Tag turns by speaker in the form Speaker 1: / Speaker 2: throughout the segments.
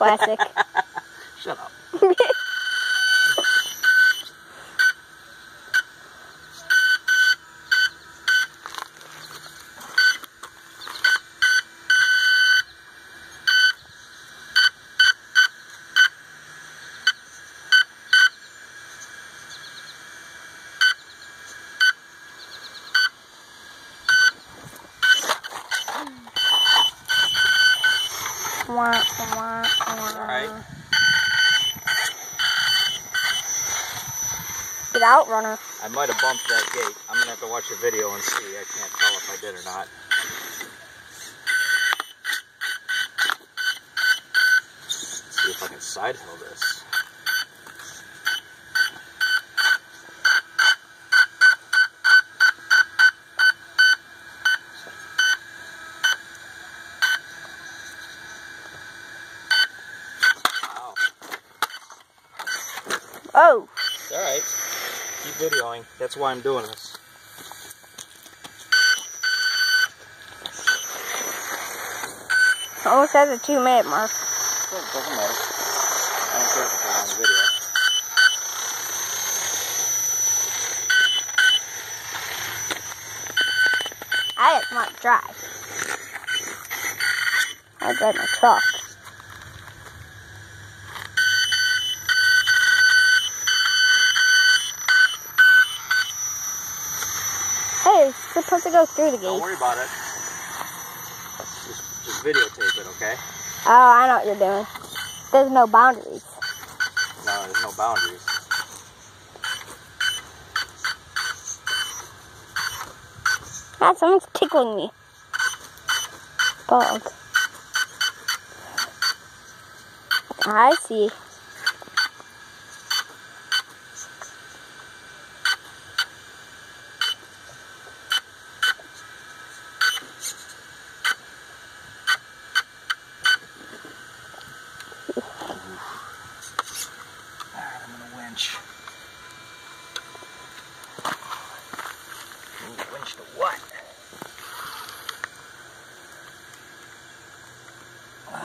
Speaker 1: Classic.
Speaker 2: Shut up. Alright.
Speaker 1: Get out, runner.
Speaker 2: I might have bumped that gate. I'm going to have to watch the video and see. I can't tell if I did or not. See if I can side hill this.
Speaker 1: Oh.
Speaker 2: It's alright. Keep videoing. That's why I'm doing this.
Speaker 1: Almost at the 2-minute mark.
Speaker 2: It doesn't matter. I don't care if it's a long video.
Speaker 1: I just want to drive. I drive my truck. Hey, it's supposed to go through the gate.
Speaker 2: Don't worry about it. Just videotape it, okay?
Speaker 1: Oh, I know what you're doing. There's no boundaries.
Speaker 2: No, there's no boundaries.
Speaker 1: Ah, someone's tickling me. Bug. I see.
Speaker 2: Alright, I'm gonna winch. Winch to what?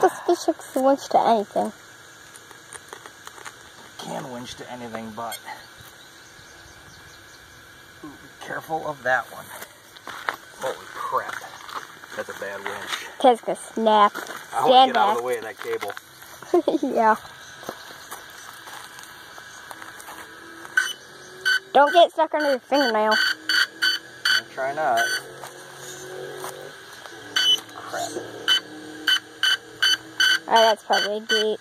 Speaker 1: This fish looks winch to anything.
Speaker 2: Can winch to anything but. Ooh, be careful of that one. Holy crap. That's a bad winch.
Speaker 1: It's gonna snap.
Speaker 2: I want to get out of the way of that cable.
Speaker 1: Yeah. Don't get stuck under your fingernail.
Speaker 2: I'll try not. Crap.
Speaker 1: Alright, that's probably a gate.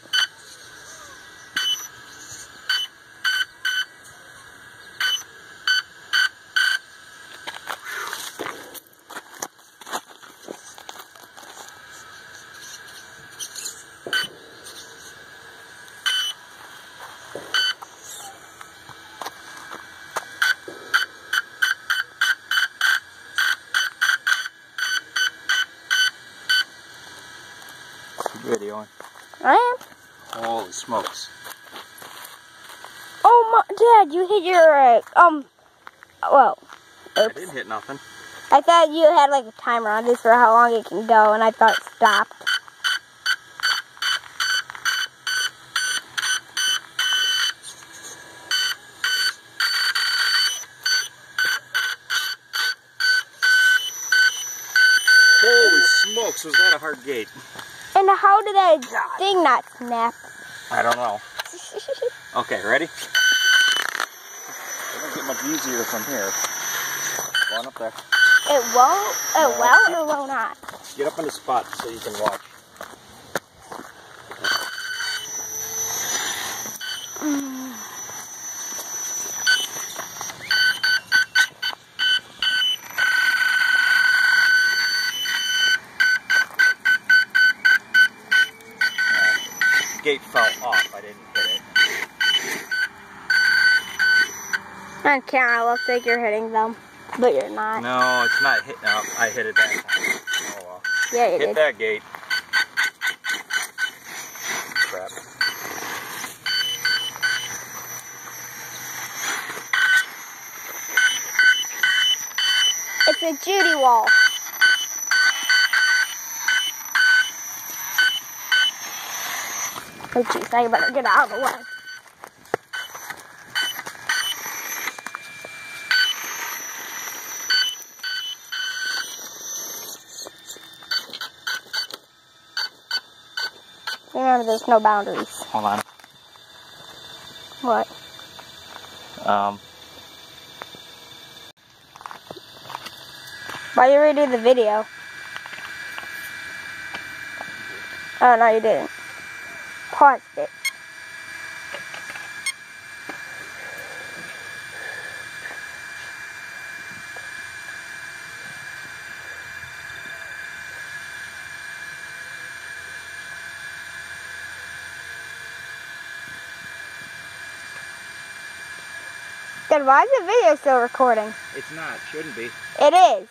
Speaker 2: Videoing.
Speaker 1: I am.
Speaker 2: Holy smokes.
Speaker 1: Oh my, Dad, you hit your, well,
Speaker 2: I
Speaker 1: oops.
Speaker 2: didn't hit nothing.
Speaker 1: I thought you had like a timer on this for how long it can go, and I thought it stopped.
Speaker 2: Holy smokes, was that a hard gate?
Speaker 1: And how did that thing not snap?
Speaker 2: I don't know. Okay, ready? It doesn't get much easier from here. Go on up there.
Speaker 1: It won't? It will or will not?
Speaker 2: Get up in the spot so you can watch. Gate fell off. I didn't hit it.
Speaker 1: On camera, it looks like you're hitting them, but you're not.
Speaker 2: No, it's not hit. No, I hit it that time. Oh well.
Speaker 1: Yeah, you
Speaker 2: Hit
Speaker 1: did.
Speaker 2: that gate. Crap.
Speaker 1: It's a Judy wall. Oh, jeez, now you better get out of the way. Remember, there's no boundaries.
Speaker 2: Hold on.
Speaker 1: What? Why you redo the video? Oh, no, you didn't. Paused it. Then why is the video still recording?
Speaker 2: It's not. Shouldn't be.
Speaker 1: It is.